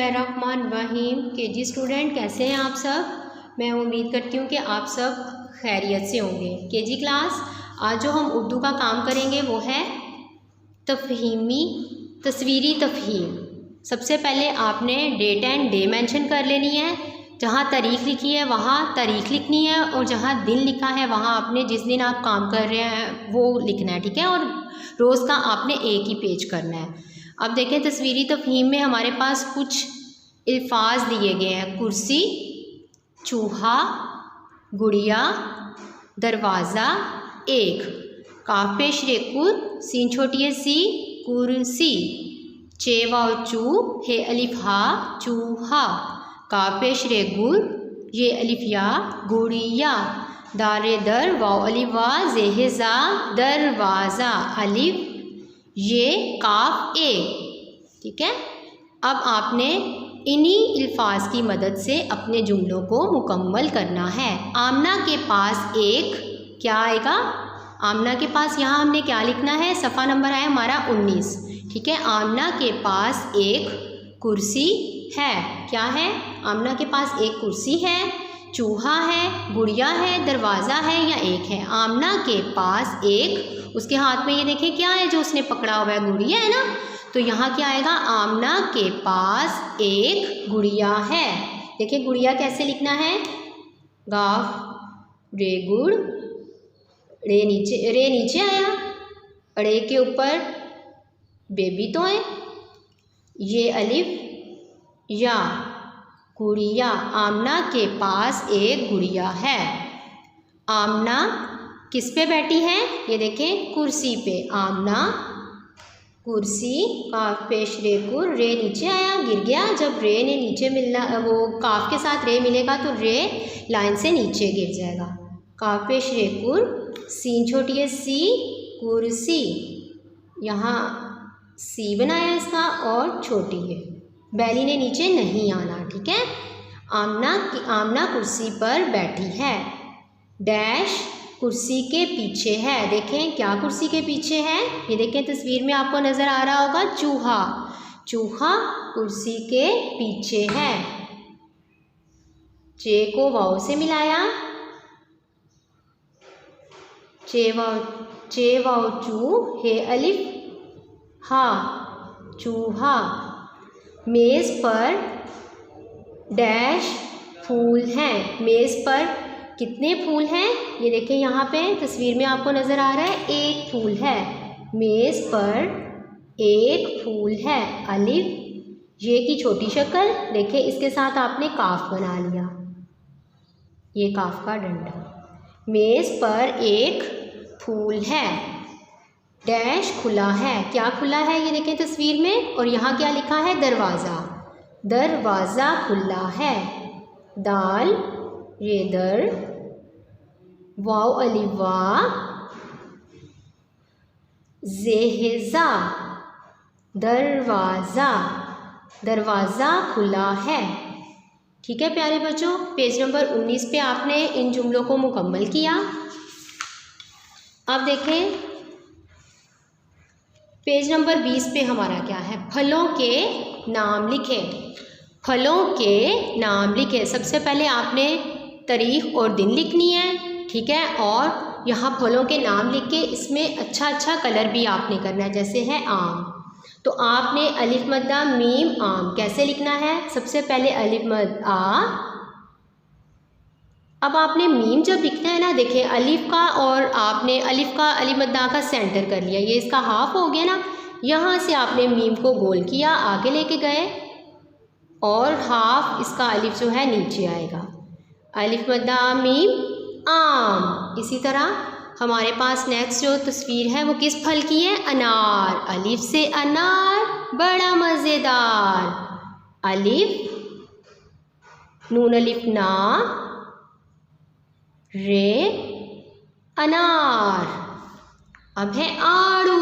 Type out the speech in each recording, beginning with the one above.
बिस्मिल्लाहिर्रहमानिर्रहीम। KG student, कैसे हैं आप सब? मैं उम्मीद करती हूँ कि आप सब खैरियत से होंगे। केजी क्लास, आज जो हम उर्दू का काम करेंगे वो है तस्वीरी तफहीम। सबसे पहले आपने डेट एंड डे मेंशन कर लेनी है। जहाँ तारीख़ लिखी है वहाँ तारीख़ लिखनी है, और जहाँ दिन लिखा है वहाँ आपने जिस दिन आप काम कर रहे हैं वो लिखना है, ठीक है। और रोज़ का आपने एक ही पेज करना है। अब देखें, तस्वीरी तफहीम में हमारे पास कुछ अल्फाज दिए गए हैं। कुर्सी, चूहा, गुड़िया, दरवाज़ा, एक। काफ पेश रे कुर, सीन छोटी है सी, कुर्सी। चे वाव चू, हे अलिफ हा, चूहा। काफ पेश रे गुर, ये अलिफ या, गुड़िया। दारे दर, वाव अलिफ वा, जेहे जा, दरवाज़ा। अलिफ ये, काफ ए, ठीक है। अब आपने इन्हीं अल्फाज की मदद से अपने जुमलों को मुकम्मल करना है। आमना के पास एक, क्या आएगा? आमना के पास यहाँ हमने क्या लिखना है? सफ़ा नंबर है हमारा 19, ठीक है। आमना के पास एक कुर्सी है, क्या है? आमना के पास एक कुर्सी है, चूहा है, गुड़िया है, दरवाज़ा है या एक है? आमना के पास एक, उसके हाथ में ये देखें क्या है जो उसने पकड़ा हुआ है? गुड़िया है ना। तो यहाँ क्या आएगा? आमना के पास एक गुड़िया है। देखिए गुड़िया कैसे लिखना है? गाफ रे गुड़, रे नीचे आया, रे के ऊपर बेबी तो है, ये अलिफ या, गुड़िया। आमना के पास एक गुड़िया है। आमना किस पे बैठी है? ये देखें, कुर्सी पे। आमना कुर्सी, काफ पेश रे कुर, रे नीचे आया, गिर गया। जब रे ने नीचे मिलना, वो काफ के साथ रे मिलेगा तो रे लाइन से नीचे गिर जाएगा। काफ पेश रे कुर, सीन छोटी है सी, कुर्सी। यहाँ सी बनाया इसका और छोटी है, बैली ने नीचे नहीं आना, ठीक है। आमना कुर्सी पर बैठी है। डैश कुर्सी के पीछे है। देखें क्या कुर्सी के पीछे है? ये देखें तस्वीर में आपको नज़र आ रहा होगा, चूहा। चूहा कुर्सी के पीछे है। चे को वाव से मिलाया, चे वाव चू, हे अलिफ हा, चूहा। मेज़ पर डैश फूल हैं। मेज़ पर कितने फूल हैं? ये देखें यहाँ पे तस्वीर में आपको नज़र आ रहा है, एक फूल है। मेज़ पर एक फूल है। अलिफ ये की छोटी शक्ल, देखें इसके साथ आपने काफ बना लिया, ये काफ का डंडा। मेज़ पर एक फूल है। डैश खुला है, क्या खुला है? ये देखें तस्वीर में। और यहाँ क्या लिखा है? दरवाज़ा। दरवाज़ा खुला है। दाल ये दर, वाव अलिफ वा, जेहेजा, दरवाज़ा। दरवाज़ा खुला है, ठीक है प्यारे बच्चों। पेज नंबर 19 पे आपने इन जुमलों को मुकम्मल किया। अब देखें पेज नंबर 20 पे हमारा क्या है? फलों के नाम लिखें। फलों के नाम लिखें। सबसे पहले आपने तारीख़ और दिन लिखनी है, ठीक है। और यहाँ फलों के नाम लिख के इसमें अच्छा कलर भी आपने करना है, जैसे है आम। तो आपने अलिफ मद्दा मीम आम कैसे लिखना है? सबसे पहले अलिफ मद आ। अब आपने मीम जब लिखना है ना, देखें अलिफ का, और आपने अलिफ का अलिफ मद्दा का सेंटर कर लिया, ये इसका हाफ हो गया ना। यहाँ से आपने मीम को गोल किया, आगे लेके गए, और हाफ इसका अलिफ जो है नीचे आएगा। अलिफ मद्दा मीम आम। इसी तरह हमारे पास नेक्स्ट जो तस्वीर है वो किस फल की है? अनार। अलिफ से अनार, बड़ा मज़ेदार। अलिफ, नून अलिफ ना, रे, अनार। अब है आड़ू।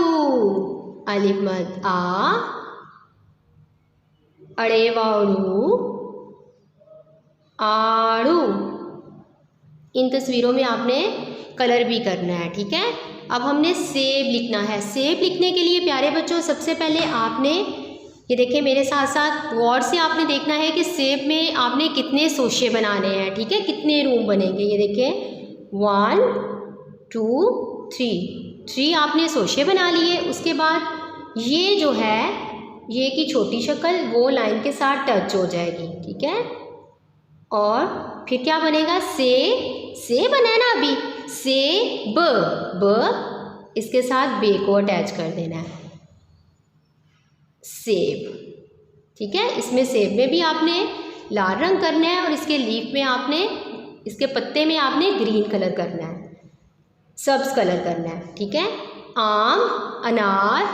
अलिफ मद आ, अड़े वाड़ू, आड़ू। इन तस्वीरों में आपने कलर भी करना है, ठीक है। अब हमने सेब लिखना है। सेब लिखने के लिए प्यारे बच्चों सबसे पहले आपने ये देखिए मेरे साथ साथ गौर से आपने देखना है कि सेब में आपने कितने सोशे बनाने हैं, ठीक है, कितने रूम बनेंगे। ये देखिए 1 2 3 आपने सोशे बना लिए। उसके बाद ये जो है ये की छोटी शक्ल वो लाइन के साथ टच हो जाएगी, ठीक है। और फिर क्या बनेगा, से बना है ना अभी, से ब इसके साथ बे को अटैच कर देना है, सेब, ठीक है। इसमें सेब में भी आपने लाल रंग करना है और इसके लीफ में आपने, इसके पत्ते में आपने ग्रीन कलर करना है, सब्ज कलर करना है, ठीक है। आम, अनार,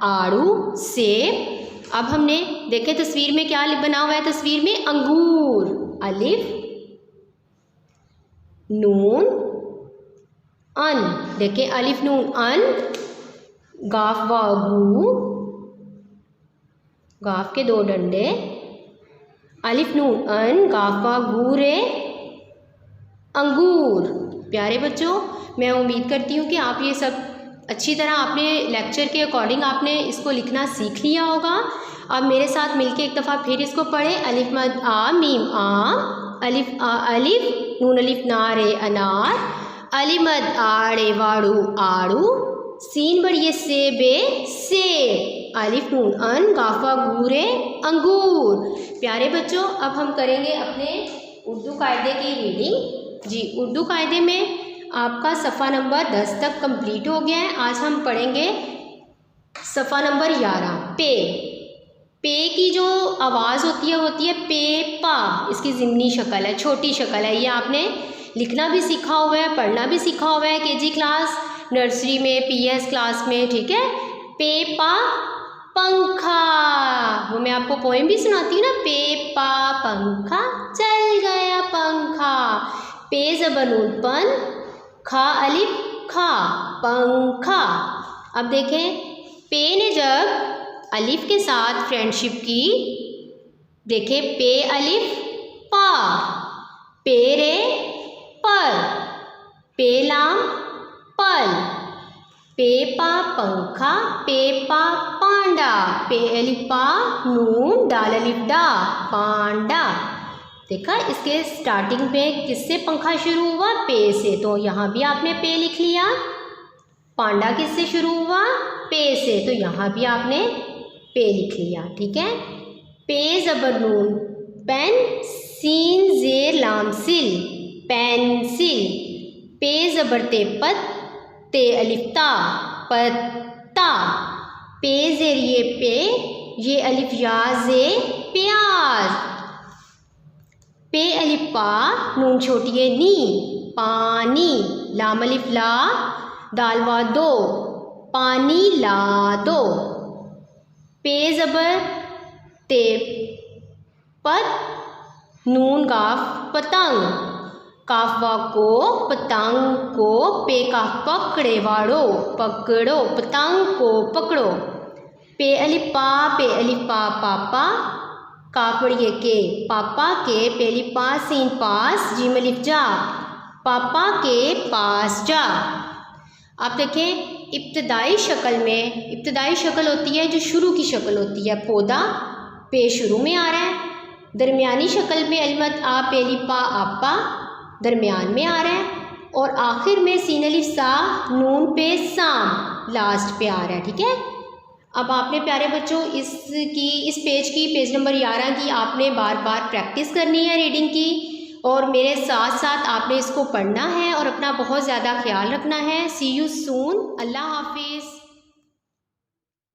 आड़ू, सेब। अब हमने देखे तस्वीर में क्या बना हुआ है, तस्वीर में अंगूर, अलिफ नून अन, देखिए अलिफ नून अन, गाफ व गू, गाफ के 2 डंडे, अलिफ नून अन, गाफ व गू रे, अंगूर। प्यारे बच्चों, मैं उम्मीद करती हूँ कि आप ये सब अच्छी तरह आपने लेक्चर के अकॉर्डिंग आपने इसको लिखना सीख लिया होगा। अब मेरे साथ मिलके एक दफ़ा फिर इसको पढ़ें। अलिफ मद आ मीम आम, अलिफ आ अलिफ, नून अलिफ ना रे अनार, अली मद आड़े वाड़ू आड़ू, सीन बड़िए से बे सेब, अलिफ नून अन, गाफा गूरे अंगूर। प्यारे बच्चों, अब हम करेंगे अपने उर्दू कायदे की रीडिंग। जी, उर्दू कायदे में आपका सफ़ा नंबर 10 तक कंप्लीट हो गया है। आज हम पढ़ेंगे सफ़ा नंबर 11, पे की जो आवाज़ होती है पे पा, इसकी ज़िमनी शक्ल है, छोटी शक्ल है। ये आपने लिखना भी सीखा हुआ है, पढ़ना भी सीखा हुआ है केजी क्लास, नर्सरी में, पीएस क्लास में, ठीक है। पे पा पंखा, वो मैं आपको पोएम भी सुनाती हूँ ना, पे पा पंखा चल गया पंखा, पे ज़बर नून पन, खा अलिफ खा पंखा। अब देखें पे ने जब अलिफ के साथ फ्रेंडशिप की, देखें पे अलिफ पा, पे रे पर, पे लाम पल, पे पा पंखा, पे पा पांडा, पे अलिफ पा नून, दाल अलिफ डा पांडा। देखा, इसके स्टार्टिंग में किससे पंखा शुरू हुआ, पे से, तो यहाँ भी आपने पे लिख लिया। पांडा किससे शुरू हुआ, पे से, तो यहाँ भी आपने पे लिख लिया, ठीक है। पे ज़बर नून पेन, सीन जेर लाम सिल पेंसिल, पे ज़बर ते पत, ते अलिफ ता पत्ता, पे जेर ये पे, ये अलिफ या जे प्याज, पे अलिफ पा नून छोटी है नी पानी, लाम अलिफ ला दाल वा दो पानी ला दो, पे ज़बर ते पत, नून गाफ पतंग, काफ वा को पतंग को, पे काफ पकड़े वाड़ो पकड़ो पतंग को पकड़ो, पे अलिफ पा पापा, काफ बड़िए के पापा के, पे अलिफ पा सीन पास, जीम अलिफ जा पापा के पास जा। आप देखें इब्तदाई शक्ल में, इब्तदाई शक्ल होती है जो शुरू की शक्ल होती है, पौधा पे शुरू में आ रहा है, दरमियानी शक्ल में अलिमत आ पे अलिफ पा आपा दरमियान में आ रहा है, और आखिर में सीन अलिफ सा नून पे साम लास्ट पे आ रहा है, ठीक है। अब आपने प्यारे बच्चों इस पेज की, पेज नंबर 11 की आपने बार बार प्रैक्टिस करनी है रीडिंग की, और मेरे साथ साथ आपने इसको पढ़ना है और अपना बहुत ज़्यादा ख्याल रखना है। सी यू सून, अल्लाह हाफिज़।